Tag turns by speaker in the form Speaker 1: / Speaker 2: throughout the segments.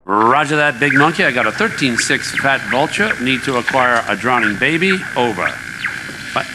Speaker 1: Roger that, big monkey. I got a 13-6 fat vulture. Need to acquire a drowning baby. Over. But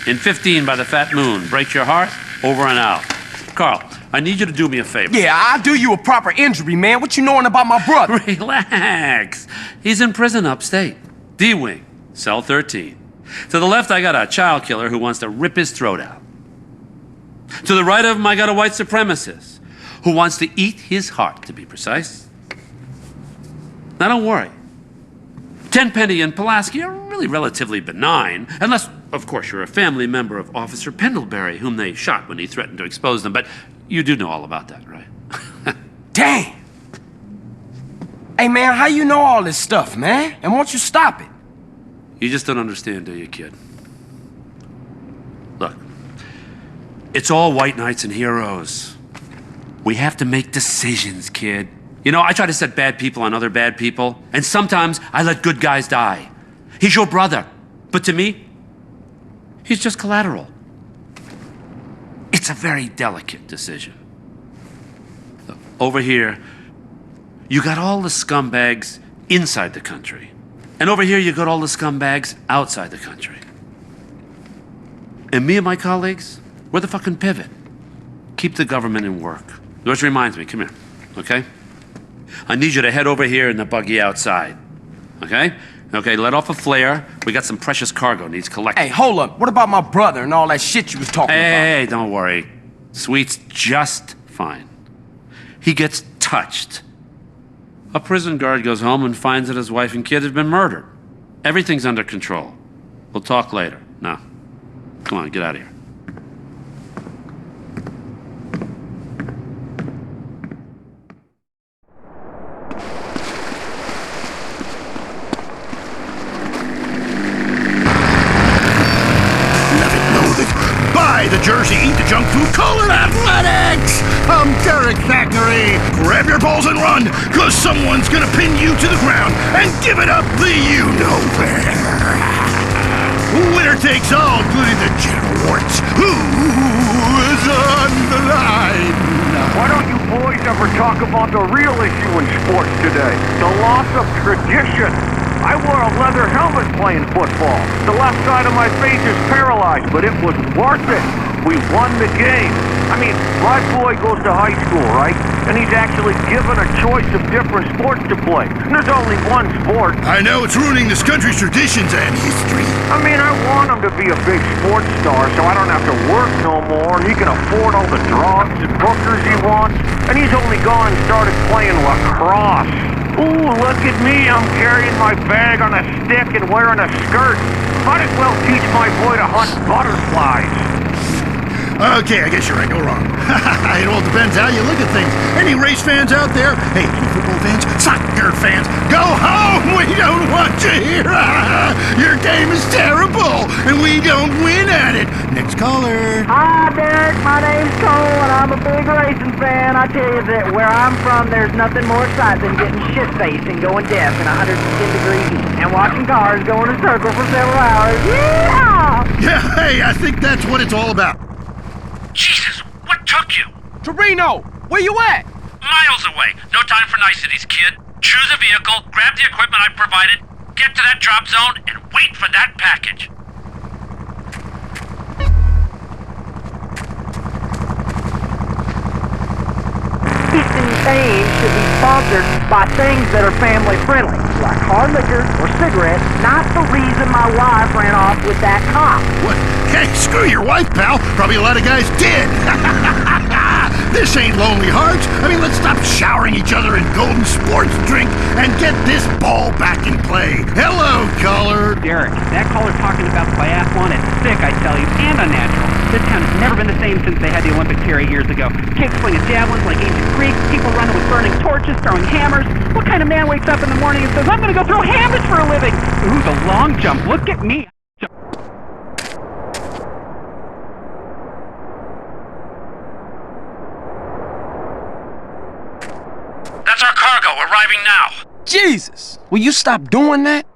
Speaker 1: in 15 by the fat moon. Break your heart. Over and out. Carl, I need you to do me a favor.
Speaker 2: Yeah, I'll do you a proper injury, man. What you knowing about my brother?
Speaker 1: Relax. He's in prison upstate. D-Wing, cell 13. To the left, I got a child killer who wants to rip his throat out. To the right of him, I got a white supremacist who wants to eat his heart, to be precise. Now, don't worry. Tenpenny and Pulaski are really relatively benign, unless, of course, you're a family member of Officer Pendlebury, whom they shot when he threatened to expose them. But you do know all about that, right?
Speaker 2: Damn! Hey, man, how you know all this stuff, man? And won't you stop it?
Speaker 1: You just don't understand, do you, kid? Look, it's all white knights and heroes. We have to make decisions, kid. You know, I try to set bad people on other bad people, and sometimes I let good guys die. He's your brother, but to me, he's just collateral. It's a very delicate decision. Look, over here, you got all the scumbags inside the country. And over here, you got all the scumbags outside the country. And me and my colleagues, we're the fucking pivot. Keep the government in work. Which reminds me, come here, okay? I need you to head over here in the buggy outside, okay? Okay, let off a flare. We got some precious cargo needs collecting.
Speaker 2: Hey, hold up. What about my brother and all that shit you was talking about?
Speaker 1: Hey, don't worry. Sweet's just fine. He gets touched. A prison guard goes home and finds that his wife and kid have been murdered. Everything's under control. We'll talk later. Now, come on, get out of here.
Speaker 3: The jersey, eat the junk food, call it athletics! I'm Derek Thackeray. Grab your balls and run, cause someone's gonna pin you to the ground and give it up the you-know-where. Winner takes all, including the general warrants. Who is on the line?
Speaker 4: Why don't you boys ever talk about the real issue in sports today? The loss of tradition. I wore a leather helmet playing football. The left side of my face is paralyzed, but it was worth it. We won the game. I mean, my boy goes to high school, right? And he's actually given a choice of different sports to play. And there's only one sport.
Speaker 3: I know it's ruining this country's traditions and history.
Speaker 4: I mean, I want him to be a big sports star so I don't have to work no more. He can afford all the drugs and hookers he wants. And he's only gone and started playing lacrosse. Ooh, look at me, I'm carrying my bag on a stick and wearing a skirt. Might as well teach my boy to hunt butterflies.
Speaker 3: Okay, I guess you're right, no wrong. It all depends how you look at things. Any race fans out there? Hey, any football fans? Soccer fans? Go home! We don't want you here! Your game is terrible, and we don't win at it. Next caller.
Speaker 5: Hi, Derek. My name's Cole, and I'm a big racing fan. I tell you that where I'm from, there's nothing more exciting than getting shit-faced and going deaf in 110-degree heat and watching cars go in a circle for several hours. Yeah!
Speaker 3: Yeah, hey, I think that's what it's all about.
Speaker 1: Jesus, what took you?
Speaker 2: Torino, where you at?
Speaker 1: Miles away. No time for niceties, kid. Choose a vehicle, grab the equipment I provided, get to that drop zone, and wait for that package.
Speaker 5: These things should be sponsored by things that are family-friendly, like hard liquor or cigarettes, not the reason my wife ran off with that cop.
Speaker 3: What? Hey, screw your wife, pal. Probably a lot of guys did. This ain't Lonely Hearts. I mean, let's stop showering each other in golden sports drink and get this ball back in play. Hello, caller.
Speaker 6: Derek, that caller talking about the biathlon is sick, I tell you, and unnatural. This town has never been the same since they had the Olympics here 8 years ago. Kids slinging javelins like ancient Greeks, people running with burning torches, throwing hammers. What kind of man wakes up in the morning and says, I'm gonna go throw hammers for a living? Ooh, the long jump. Look at me.
Speaker 1: That's our cargo, arriving now.
Speaker 2: Jesus, will you stop doing that?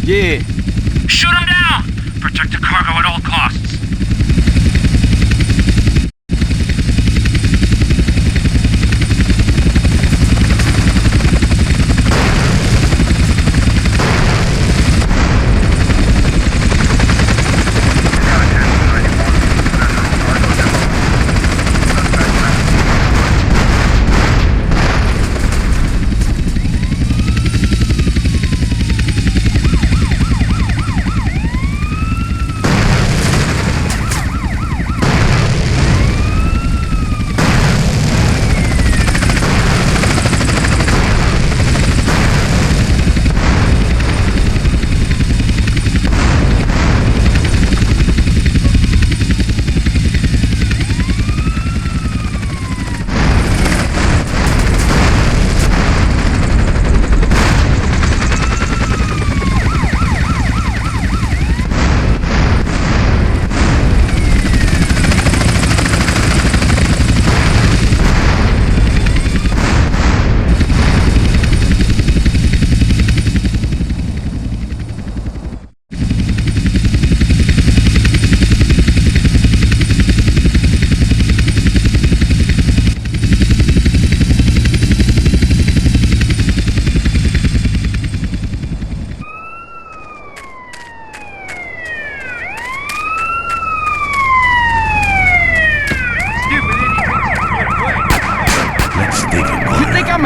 Speaker 2: Yeah.
Speaker 1: Shoot him down! Protect the cargo at all costs.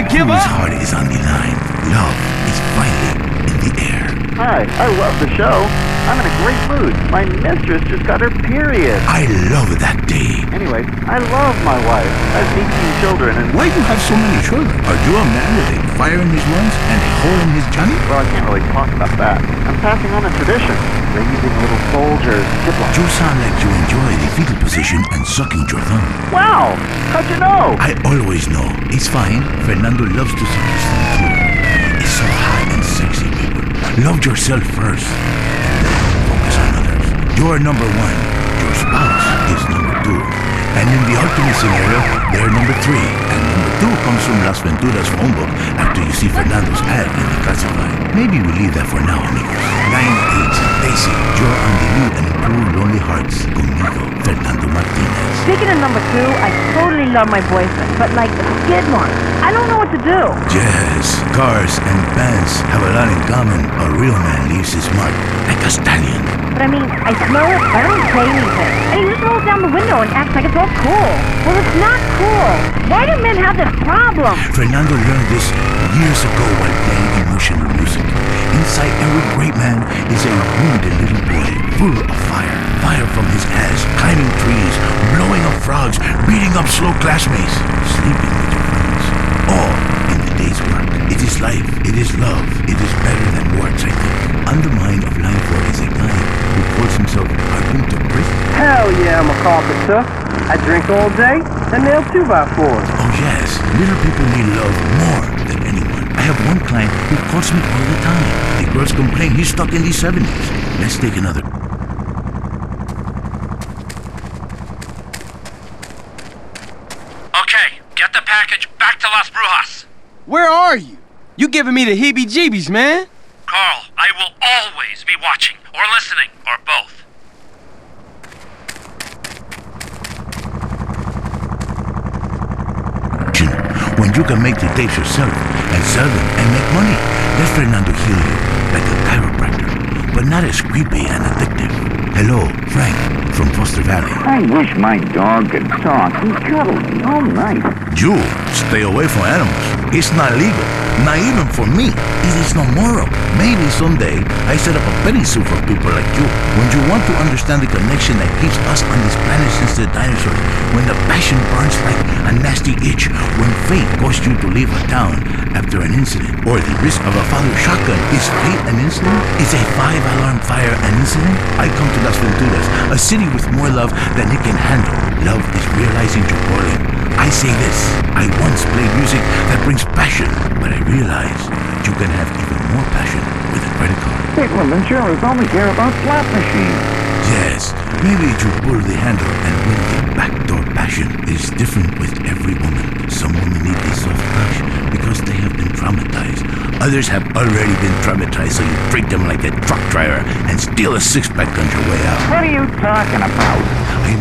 Speaker 2: Give
Speaker 3: Whose
Speaker 2: up?
Speaker 3: heart is on the line. Love is finally in the air.
Speaker 4: Hi, I love the show. I'm in a great mood. My mistress just got her period.
Speaker 3: I love that day.
Speaker 4: Anyway, I love my wife. I have 18 children and...
Speaker 3: Why do you have so many children? Are you a man with a fire in his lungs and a hole in his Johnny?
Speaker 4: Well, I can't really talk about that. I'm passing on a tradition. Raising little soldiers.
Speaker 3: You sound like you enjoy the fetal position and sucking your thumb.
Speaker 4: Wow! How'd you know?
Speaker 3: I always know. It's fine. Fernando loves to suck his thumb too. It's so hot and sexy, people. Love yourself first, and then focus on others. You're number one. Your spouse is number two. And in the ultimate scenario, they're number three. And number two comes from Las Venturas phone book after you see Fernando's ad in the classified. Maybe we leave that for now, amigos. 9-8, Daisy, you're on the new and improved Lonely Hearts conmigo, Fernando Martinez.
Speaker 5: Speaking of number two, I totally love my boyfriend, but like the skid mark, I don't know what to do.
Speaker 3: Yes, cars and bands have a lot in common. A real man leaves his mark like a stallion.
Speaker 5: But I mean, I smell it, but I don't say anything. And he just rolls down the window and acts like it's all cool. Well, it's not cool. Why do men have this problem?
Speaker 3: Fernando learned this years ago while playing emotional music. Inside every great man is a wounded little boy full of fire. Fire from his ass, climbing trees, blowing up frogs, beating up slow classmates, sleeping with your friends. All in the day's work. It is life, it is love, it is better than words, I think. On the mind of life is a guy who calls himself Arco Chris.
Speaker 7: Hell yeah, I'm a carpenter. I drink all day and nail 2x4s.
Speaker 3: Oh yes, little people need love more than anyone. I have one client who calls me all the time. The girls complain he's stuck in the 70s. Let's take another.
Speaker 1: Okay, get the package back to Las Brujas.
Speaker 2: Where are you? You giving me the heebie-jeebies, man.
Speaker 1: Carl, I will always be watching, or listening, or both.
Speaker 3: When you can make the tapes yourself and sell them and make money, let Fernando heal you like a chiropractor, but not as creepy and addictive. Hello, Frank from Foster Valley.
Speaker 4: I wish my dog could talk. He cuddles me all night.
Speaker 3: You stay away from animals. It's not legal. Not even for me. It is not moral. Maybe someday I set up a petting zoo for people like you. When you want to understand the connection that keeps us on this planet since the dinosaurs, when the passion burns like a nasty itch, when fate caused you to leave a town after an incident, or the risk of a father shotgun, is fate an incident? Is a 5-alarm fire an incident? I come to Las Venturas, a city with more love than it can handle. Love is realizing your calling. I say this, I once played music that brings passion, but I realized you can have even more passion with a credit card.
Speaker 4: People in Venturas only care about slot machines.
Speaker 3: Yes, maybe you pull the handle and win the backdoor passion. It is different with every woman. Some women need a soft touch because they have been traumatized. Others have already been traumatized, so you treat them like a truck driver and steal a six-pack on your way out.
Speaker 7: What are you talking about?
Speaker 3: I